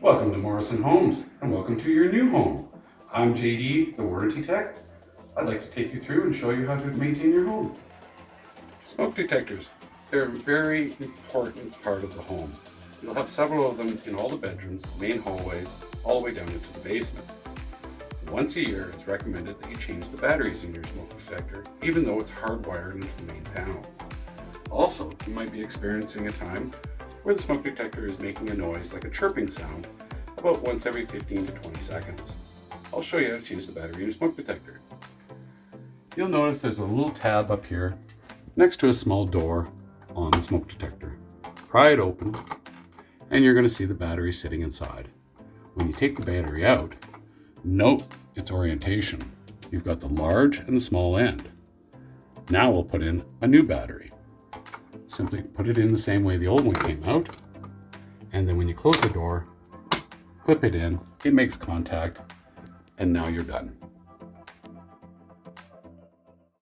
Welcome to Morrison Homes and welcome to your new home. I'm JD, the warranty tech. I'd like to take you through and show you how to maintain your home. Smoke detectors. They're a very important part of the home. You'll have several of them in all the bedrooms, main hallways, all the way down into the basement. Once a year, it's recommended that you change the batteries in your smoke detector, even though it's hardwired into the main panel. Also, you might be experiencing a time where the smoke detector is making a noise like a chirping sound about once every 15 to 20 seconds. I'll show you how to change the battery in your smoke detector. You'll notice there's a little tab up here next to a small door on the smoke detector. Pry it open and you're going to see the battery sitting inside. When you take the battery out, note its orientation. You've got the large and the small end. Now we'll put in a new battery. Simply put it in the same way the old one came out, and then when you close the door, clip it in, it makes contact, and now you're done.